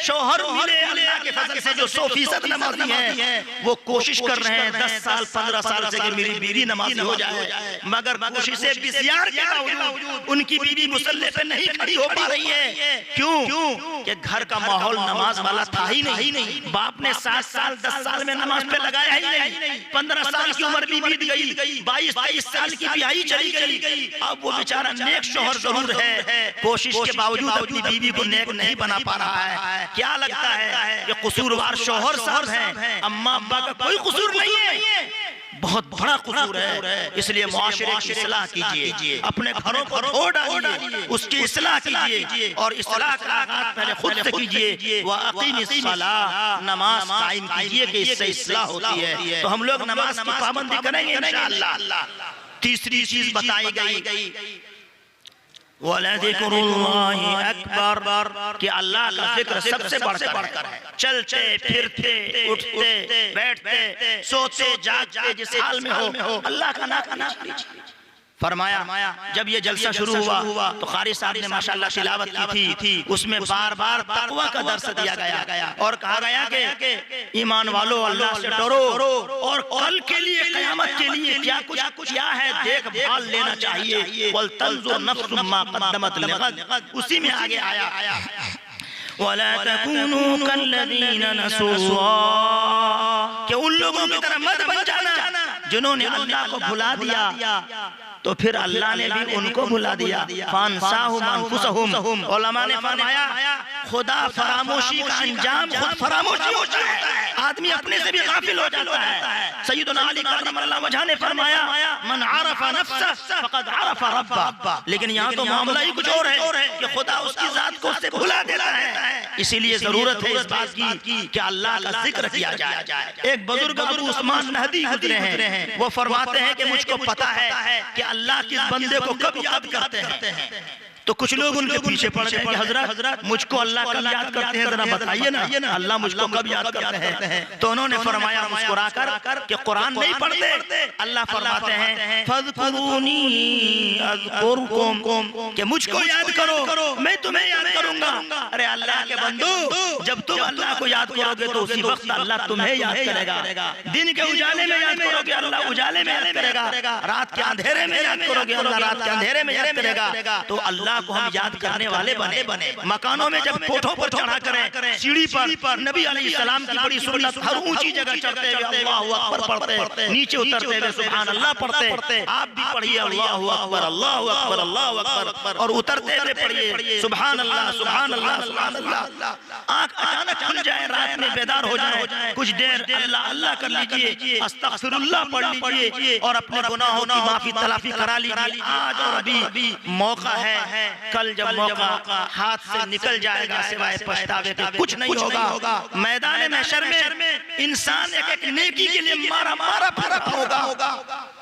शौहर मिले अल्लाह के फजल से जो 100% नमाजी हैं, वो कोशिश कर रहे हैं 10 साल 15 साल से कि मेरी बीवी नमाजी हो जाए, मगर कोशिशें बिस्यार के बावजूद उनकी बीवी मुसल्ले पे नहीं खड़ी हो पा रही है। क्यों? कि घर का माहौल नमाज वाला था ही नहीं। बाप ने 7 साल 10 साल में नमाज पे लगाया ही नहीं। 15 साल की उम्र भी बीत गई, 22-23 साल की ब्याही चली गई। अब वो बेचारा नेक शौहर जरूर है, कोशिश के बावजूद अपनी बीवी को नेक नहीं बना पा रहा है। क्या लगता है कि कसूरवार शौहर साहब हैं, अम्मा अब्बा का कोई कसूर नहीं है, बहुत बड़ा कसूर है। इसलिए मुआशरे की इस्लाह कीजिए, अपने घरों को धो डालिए, उसकी इस्लाह कीजिए, और इस्लाह का आगाज पहले खुद से कीजिए। व अक़ीमिस्सलाह, नमाज कायम कीजिए कि इससे इस्लाह होती है। तो हम लोग नमाज की पाबंदी करेंगे इंशाअल्लाह। तीसरी चीज बताई गई वलज़िक्रुल्लाहि अकबर, कि अल्लाह का जिक्र सबसे बढ़कर है। चलते फिरते उठते बैठते सोते जागते जिस हाल में हो अल्लाह का नाम लीजिए। फरमाया जब ये जलसा शुरू हुआ तो कारी साहब ने माशाअल्लाह तिलावत की थी, उसमें बार-बार तक़वा का दर्स दिया गया और कहा गया कि ईमान वालों अल्लाह से डरो, और कल के लिए क़यामत के लिए क्या है देखभाल लेना चाहिए। वल तंजुर नफ्सुम मा क़द्दमत लिग़द, उसी में आगे आया वला तकूनू कल्लज़ीना नसुल्लाह, कि उन लोगों की तरह मत बन जाना जिन्होंने अल्लाह को भुला दिया, तो फिर अल्लाह ने भी उनको भुला दिया। फानसाहुम अनफुसहुम, उलमा ने फरमाया खुदा फरामोशी का अंजाम खुद फरामोशी होता है, आदमी अपने से भी गाफिल हो जाता है। सैयदना अली करमल्लाहु वजह ने फरमाया मन आरफ़ नफ्सह फ़क़द आरफ़ रब्बह। लेकिन यहाँ तो मामला ही कुछ और है कि खुदा उसकी जात को उससे भुला देता है। इसीलिए जरूरत है इस बात की कि अल्लाह का जिक्र किया जाए। एक बुजुर्ग अबू उस्मान नहदी गुजरे हैं, वो फरमाते हैं कि मुझको पता है कि अल्लाह किस बंदे को कब याद करते हैं। तो कुछ लोग उनके पीछे पड़ गए कि हजरत मुझको अल्लाह कब याद करते हैं, जरा बताइए ना अल्लाह मुझको कब याद करते हैं। तो उन्होंने फरमाया मुस्कुराकर कि कुरान नहीं पढ़ते, अल्लाह फरमाते हैं फज़कुरूनी अज़कुरुकुम, कि मुझको याद करो मैं तुम्हें याद करूंगा। अरे अल्लाह के बंदो, जब तुम अल्लाह को याद करोगे तो उसी वक्त अल्लाह तुम्हें याद करेगा। दिन के उजाले में याद करोगे अल्लाह उजाले में याद करेगा, रात के अंधेरे में याद करोगे अल्लाह रात के अंधेरे में याद करेगा। तो अल्लाह को हम याद करने वाले बने। मकानों में जब कोठों पर चढ़ा करें, सीढ़ी पर नबी अलैहिस्सलाम की बड़ी सुन्नत, हर ऊंची जगह चढ़ते हुए अल्लाहु अकबर पढ़ते, नीचे उतरते हुए सुभान अल्लाह पढ़ते। आप भी पढ़िए अल्लाहु अकबर अल्लाहु अकबर अल्लाहु अकबर, और उतरते हुए पढ़िए सुभान अल्लाह सुभान अल्लाह सुभान अल्लाह। आंख अचानक खुल जाए, रात में बेदार हो जाए, कुछ देर अल्लाह अल्लाह कर लीजिए, अस्तगफिरुल्लाह पढ़ लीजिए और अपने गुनाहों की माफी तलाफी करा लीजिए। आज और अभी मौका है, कल जब मौका हाथ से निकल जाएगा सिवाय पछतावे के कुछ नहीं होगा। मैदान महशर में इंसान एक नेकी के लिए मारा फरक होगा।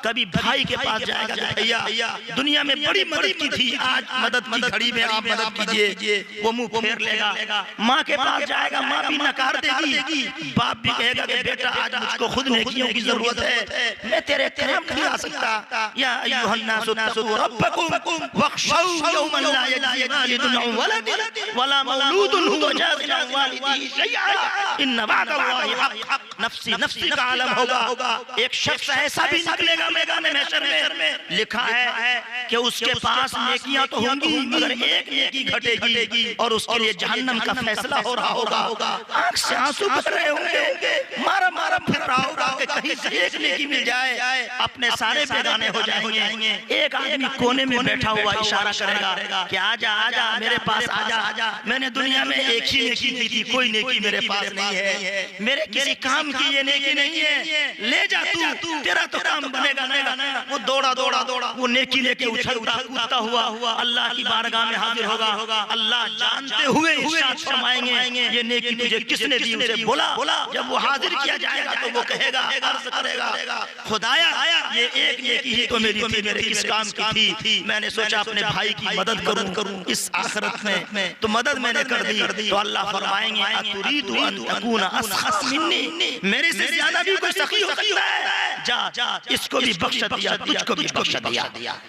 कभी भाई के पास जाएगा कि भैया दुनिया में बड़ी मदद की थी, आज मदद की घड़ी में आप मदद कीजिए, वो मुंह फेर लेगा। माँ के पास जाएगा, माँ भी नकार देगी, बाप भी कहेगा कि बेटा आज मुझको खुद नेकियों की जरूरत है, मैं तेरे काम नहीं आ सकता। या अय्युहन्नासु तक़ू रब्बकुम वख्शौ यौमन ला यजज़ी वालिदुन अन वलदिही वला मौलूदुन हुवा जाज़िन अन वालिदिही शैअन इन्न वअदल्लाहि हक़। नफ्सी नफ्सी का आलम होगा। एक शख्स ऐसा भी निकलेगा मैदान महशर में, लिखा है कि उसके पास नेकियां तो होंगी मगर एक नेकी घटेगी और उसके लिए जहन्नम का फैसला हो रहा होगा। आंख से आंसू बह रहे होंगे, मारा फिर रहा होगा कि कहीं से एक नेकी मिल जाए, अपने सारे बेगाने हो जाएंगे। एक आदमी कोने में बैठा हुआ इशारा करेगा कि आजा आजा मेरे पास आजा, मैंने दुनिया में एक ही नेकी की थी, कोई नेकी मेरे पास नहीं है, मेरे किसी काम की ये नेकी नहीं है, ले जा तू, तेरा तो काम बनेगा ना। वो दौड़ा वो नेकी लेके उछलता कूदता हुआ अल्लाह की बारगाह में हाजिर होगा। अल्लाह जानते हुए इरशाद फरमाएंगे ये नेकी तुझे किसने दी, उसे बोला। जब वो हाजिर किया जाएगा तो वो कहेगा, अर्ज करेगा खुदाया ये एक नेकी ही तो मेरी थी, मेरे किस काम की थी, मैंने सोचा अपने भाई की मदद करूं इस आखिरत में, तो मदद मैंने कर दी। तो अल्लाह फरमाएंगे अतुरीदु अन तकूना असखस मिन्नी, मेरे से ज्यादा भी कोई सखी हो सकता है, जा इसको भी बख्श दिया, तुझको भी बख्श दिया।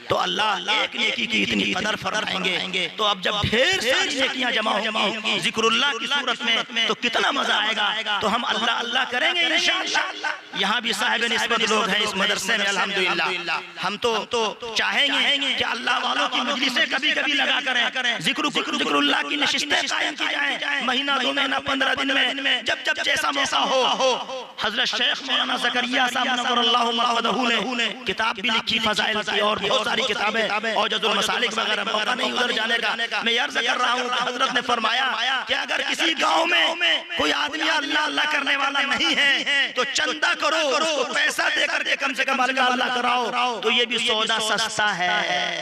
तो अल्लाह एक नेकी की इतनी कदर फरमाएंगे। तो अब जब ढेर सारी नेकियां जमा होंगी जिक्रुल्लाह की सूरत में, तो कितना मजा आएगा। तो हम अल्लाह अल्लाह करेंगे इंशाअल्लाह। यहाँ भी साहिब निस्बत लोग हैं इस मदरसे में अल्हम्दुलिल्लाह। हम तो चाहेंगे कि अल्लाह वालों की मजलिसें कभी कभी लगा करें, जिक्रुल्लाह की नशिस्तें कायम की जाएं, महीना 2 महीना 15 दिन में, जब जैसा मौका हो। हजरत शेख मौलाना ज़करिया साहब नव्वरल्लाहु मक़दहू ने किताब भी लिखी फज़ाइल की और बहुत सारी किताबें और जज़ुल मसालिक वगैरह, मौका नहीं उधर जाने का। मैं अर्ज़ कर रहा हूँ कि हजरत ने फरमाया कि अगर किसी गांव में कोई आदमी अल्लाह अल्लाह करने वाला नहीं है तो चंदा करो, उसको पैसा दे करके कम से कम अल्लाह अल्लाह कराओ, तो ये भी सौदा सस्ता है,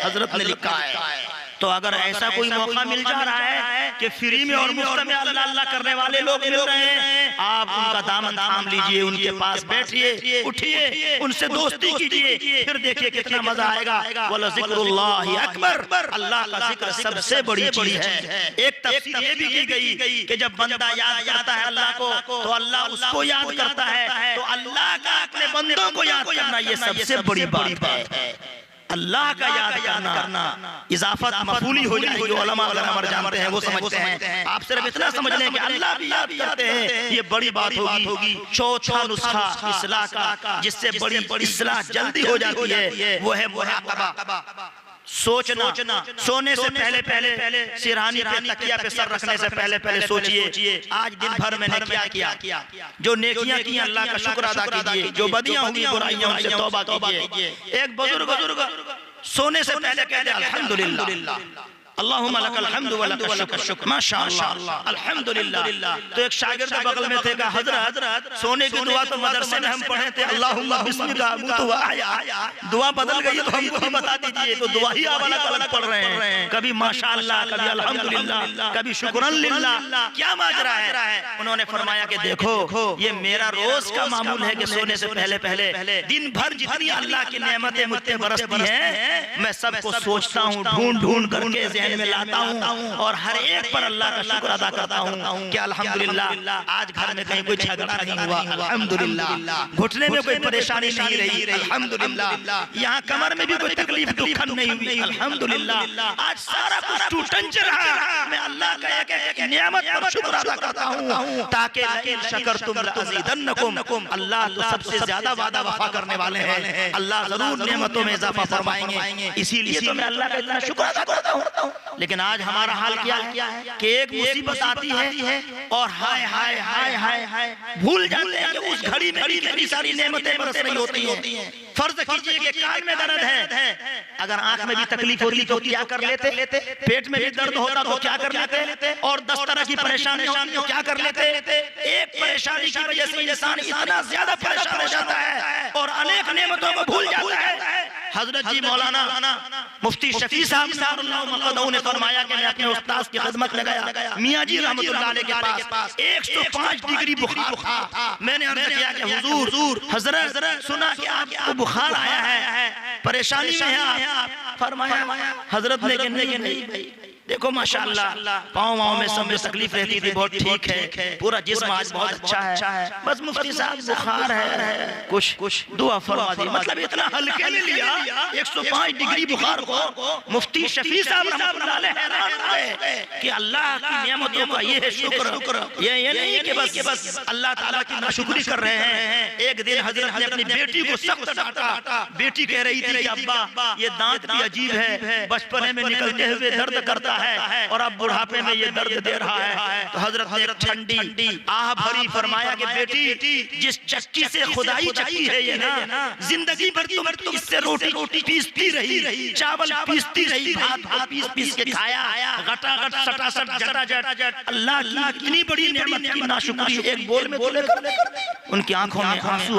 हजरत ने लिखा है। तो अगर ऐसा कोई मौका मिल जा रहा है कि फ्री में और मुफ्त में अल्लाह अल्लाह करने वाले लोग मिल रहे हैं, आप उनका दामन थाम लीजिए, उनके पास बैठिए, उठिए, उनसे दोस्ती कीजिए, फिर देखिए कितना मजा आएगा। वला ज़िक्रुल्लाहि अकबर, अल्लाह का जिक्र सबसे बड़ी चीज है। एक तफसीर ये भी की गई कि जब बंदा याद करता है अल्लाह को तो अल्लाह उसको याद करता है। तो अल्लाह का अपने बंदों को याद करना ये सबसे बड़ी बात है। अल्लाह का याद करना इजाफत मफूली हो जाएगी। उलमा अगर जानते हैं वो समझते हैं। आप सिर्फ इतना समझ लें कि अल्लाह भी याद करते हैं, ये बड़ी बात होगी। चौथा नुस्खा इस्लाह का, जिससे बड़ी इस्लाह जल्दी हो जाती है, वो है मुराक़बा, सोचना। सोने से पहले सिरहानी पे तकिया पे सर रखने से पहले सोचिए आज दिन भर मैंने क्या किया। जो नेकियां की अल्लाह का शुक्र अदा कीजिए, जो बदियां हुई बुराइयां उनसे तौबा कीजिए। एक बुजुर्ग सोने से पहले कहते अल्हम्दुलिल्लाह, अल्लाहुम्मा लकल हम्दु व लकल शुक्र, माशाअल्लाह, अल्हम्दुलिल्लाह। तो एक शागिर्द बगल में थे, कहा हजरत सोने की दुआ तो मदरसे में हम पढ़े थे, अल्लाहुम्मा बिस्मिका अमूतु व अहया, दुआ बदल गई तो हमको भी बता दीजिए। तो दुआ ही आप अलग पढ़ रहे हैं, कभी माशाअल्लाह, कभी अल्हम्दुलिल्लाह, कभी शुक्रन लिल्लाह, क्या माजरा है? उन्होंने फरमाया कि देखो ये मेरा रोज का मामूल है कि सोने से पहले दिन भर जितनी अल्लाह की नेमतें मुझ पे बरसती हैं, मैं सबको सोचता हूँ, ढूंढ करके ज़हन में लाता हूँ और हर एक पर अल्लाह का शुक्र अदा करता हूँ कि अल्हम्दुलिल्लाह आज घर में कहीं कोई झगड़ा नहीं हुआ, अल्हम्दुलिल्लाह घुटने में कोई परेशानी नहीं रही, अल्हम्दुलिल्लाह यहाँ कमर में भी कोई तकलीफ दुखन नहीं हुई, अल्हम्दुलिल्लाह आज सारा कुछ टूटन चला। मैं अल्लाह का एक नियामत पर शुक्र अदा करता हूँ ताकि लइन शकरतुम लअज़ीदन्नकुम, अल्लाह तो सबसे ज्यादा वादा वफा करने वाले हैं, अल्लाह जरूर नेमतों में इजाफा फरमाएंगे, इसीलिए तो मैं अल्लाह का इतना शुक्र अदा करता हूँ। लेकिन आज हमारा हाल क्या है कि एक मुसीबत आती है और हाय हाय हाय हाय हाय भूल जाते हैं कि उस घड़ी में भी कितनी सारी नेमतें बरस रही होती हैं। फर्ज कीजिए कि कान में दर्द है, अगर आंख में भी तकलीफ होती तो क्या कर लेते, पेट में भी दर्द होता तो क्या कर लेते, और 10 तरह की परेशानी होती तो क्या कर लेते। एक परेशानी की वजह से इंसान इतना ज्यादा परेशान हो जाता है और अनेक नेमतों को भूल जाता है। हजरत जी मौलाना मुफ्ती शफी साहब ने फरमाया कि मैं अपने उस्ताद की खिदमत में गया, मियां जी रहमतुल्लाह अलैह के पास 105 डिग्री बुखार था। मैंने अर्ज किया कि हुजूर हजरत सुना कि आपको बुखार आया है, परेशानी में हैं आप। फरमाया हजरत ने कि नहीं देखो माशाअल्लाह पाँव में सब में तकलीफ रहती थी, बहुत ठीक है, पूरा जिस्म आज बहुत अच्छा है, बस मुफ्ती साहब बुखार है, कुछ दुआ फरमा दी। मतलब इतना हल्के में लिया 105 डिग्री बुखार को। मुफ्ती शफी साहब रहमतुल्लाह अलैह हैरान रहे कि अल्लाह की नेमतों का ये है शुक्र, ये नहीं कि बस अल्लाह ताला की नाशुक्री कर रहे हैं। एक दिन हजरत ने अपनी बेटी को सख्त डांटा, बेटी कह रही थी कि अब्बा ये दांत भी अजीब है, बचपने में निकलते हुए दर्द करता है और अब बुढ़ापे में ये दर्द दे रहा है। तो हजरत ने ठंडी आह भरी फरमाया कि बेटी जिस चक्की से खुदाई चक्की है ये ना, जिंदगी भर तुम इससे रोटी पीसती रही, चावल पीसती रही, भात पीस के खाया, गटागट सटासट जटाजट, अल्लाह की इतनी बड़ी नेमत की नाशुक्री एक बोल में बोले उनकी आंखों में आंसू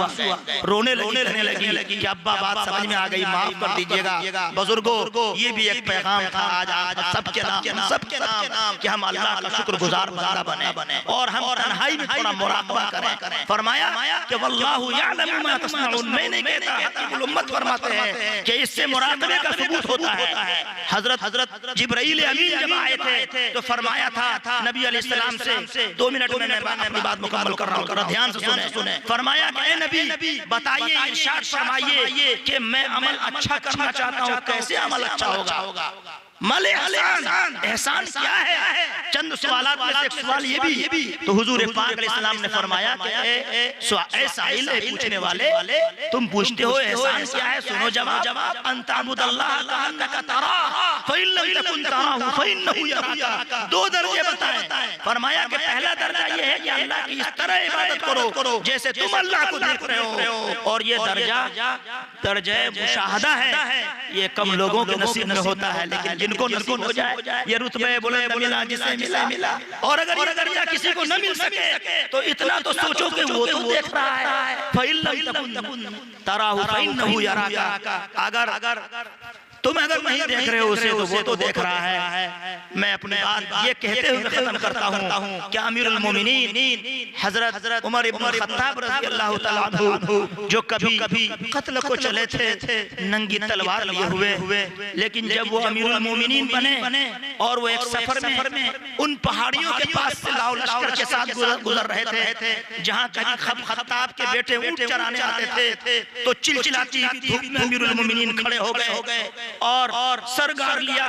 रोने लगी कि अब्बा बात समझ में आ गई, माफ कर दीजिएगा बुजुर्गों, ये भी एक पैगाम था आज सबके नाम कि हम अल्लाह का शुक्रगुजार बंदा बने और हम तन्हाई में थोड़ा मुराक़बा करें। फरमाया कि वल्लाहु यअलमु मा तस्नऊन, मैं नहीं कहता, हकीमुल उम्मत फरमाते हैं कि इससे मुराक़बे का सबूत होता है। हजरत जिब्राइल अमीन जब आए थे तो फरमाया था नबी अलैहिस्सलाम से, 2 मिनट में मैं अपनी बात मुकम्मल कर रहा हूँ, ध्यान से सुने। फरमाया कि ए नबी बताइए, इरशाद फरमाइए कि मैं अमल अच्छा करना चाहता हूँ, कैसे अमल अच्छा होगा? मले एहसान क्या है? चंद सवालात में से एक सवाल ये भी तो हुजूर पाक अलैहिस्सलाम ने फरमाया कि ए साइल पूछने वाले, तुम पूछते हो एहसान क्या है, सुनो जवाब। अंताबुदल्लाह कअन्नका तराह फइन लम तकुन तराहु फइन्नहु यराका। 2 दर्जे बताएं। फरमाया कि पहला दर्जा ये है कि अल्लाह की इस तरह इबादत करो जैसे तुम अल्लाह को देख रहे हो, और ये दर्जा मुशाहदा है, ये कम लोगों के नसीब में होता है, लेकिन जिनको नसीब हो जाए ये रुतबे बुलंद मिला जिसे मिला। और अगर ये दर्जा किसी को न मिल सके तो इतना तो सोचो कि वो तो देख रहा है, फइन लम तकुन तराहु फइन्नहु यराका। अगर तुम अगर नहीं देख रहे हो उसे तो वो तो देख रहा है। मैं अपने बात ये कहते हुए खत्म करता हूँ कि अमीरुल मोमिनीन हजरत उमर इब्न खत्ताब रज़ियल्लाहु तआला अन्हु जो कभी कत्ल को चले थे नंगी तलवार लिए हुए, लेकिन जब वो अमीरुल मोमिनीन बने और वो एक सफर में उन पहाड़ियों के पास से लाओ लश्कर के साथ गुजर रहे थे जहाँ कभी खत्ताब के बेटे ऊंट चराने आते थे तो चिलचिलाती धूप में अमीरुल मोमिनीन खड़े हो गए और सर गाड़ लिया।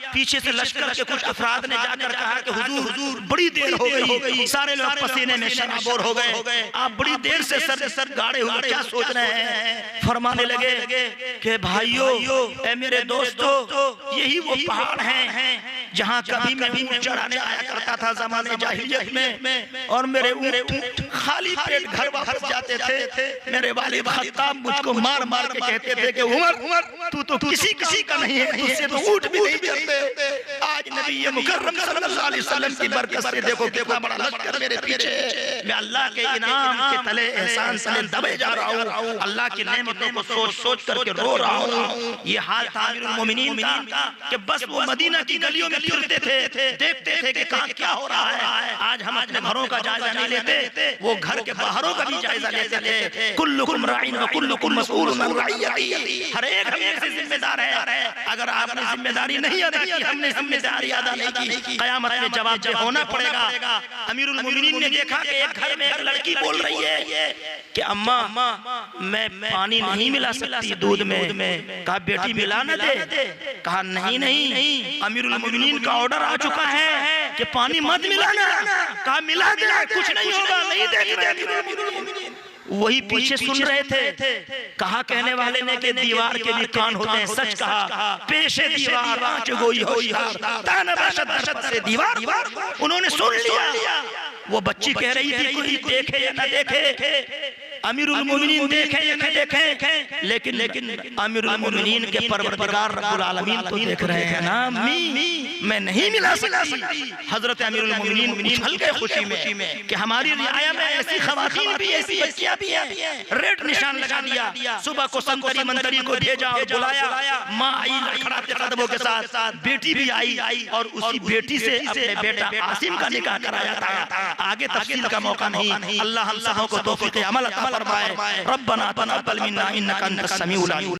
पीछे से लश्कर के कुछ अफराद ने जाकर कहा कि हुजूर बड़ी देर हो गई, सारे लोग पसीने में शराबोर हो गए, आप बड़ी देर से सर गाड़े हुए क्या सोच रहे हैं? फरमाने लगे कि भाइयों, ए मेरे दोस्तों, यही वो पहाड़ हैं जहाँ कभी मैं ऊँट चढ़ाने आया करता था ज़माने जाहिलियत में, और मेरे ऊँट खाली पेट घर वापस जाते थे। मेरे वालिद खत्ताब मुझको मार मार के कहते थे कि उमर तू तो किसी का नहीं है, तुझसे तो ऊँट भी नहीं चलते। आज नबी मुकर्रम सल्लल्लाहु अलैहि वसल्लम की बरकत से देखो कितना बड़ा लश्कर मेरे पीछे। मैं अल्लाह के इनाम के तले, एहसान तले दबे जा रहा हूँ, अल्लाह की नेमतों को सोच सोच करके रो रहा हूँ। ये हाल था अमीरुल मोमिनीन का कि बस वो मदीना की गलियों में फिरते थे, देखते थे कि कहाँ क्या हो रहा है। आज हम अपने घरों का जायजा नहीं लेते, वो घर के बाहरों का भी जायजा लेते थे। कुल्लुकुम राइन व कुल्लुकुम मसऊलुन अन रइयतिही, हर एक हम में से जिम्मेदार है। अगर आपने जिम्मेदारी नहीं अदा की, हमने जिम्मेदारी अदा नहीं की, कयामत में जवाब होना पड़ेगा। अमीरुल मोमिनीन ने देखा कि एक घर में एक लड़की बोल रही है कि अम्मा मैं पानी नहीं मिला सकती दूध में। कहा बेटी मिला न दे। कहा नहीं, अमीरुल मोमिनीन का ऑर्डर आ चुका है कि पानी मत मिलाना। कहा मिला दे, कुछ नहीं होगा, नहीं देख रहे अमीरुल मोमिनीन। वही पीछे सुन रहे थे। कहा कहने वाले ने कि दीवार के भी कान होते हैं, सच कहा। पेशे दीवार आंच गोई होशियार, ताना बशत दशत से दीवार। उन्होंने सुन लिया। वो बच्ची कह रही थी कोई देखे या न देखे, अमीरुल मोमिनीन देखे या न देखे, लेकिन अमीरुल मोमिनीन के परवरदिगार रब्बुल आलमीन तो देख रहे हैं ना। अम्मी मैं नहीं मिला सकती। हजरत अमीरुल मोमिनीन उछल गए खुशी में कि हमारी रियाया में ऐसी खवातीन भी, ऐसी बच्चियां भी हैं। रेड निशान लगा दिया। सुबह को संतरी मंतरी को भेजा और बुलाया। माँ आई लड़खड़ाते कदमों के साथ, बेटी भी आई और उसी बेटी से अपने बेटा आसिम का निकाह कराया था। आगे तफसील का मौका नहीं। अल्लाह हम सबों को तौफीक अमल अता फरमाए। रब्बना तक़ब्बल मिन्ना इन्नका अंतस समीउल अलीम।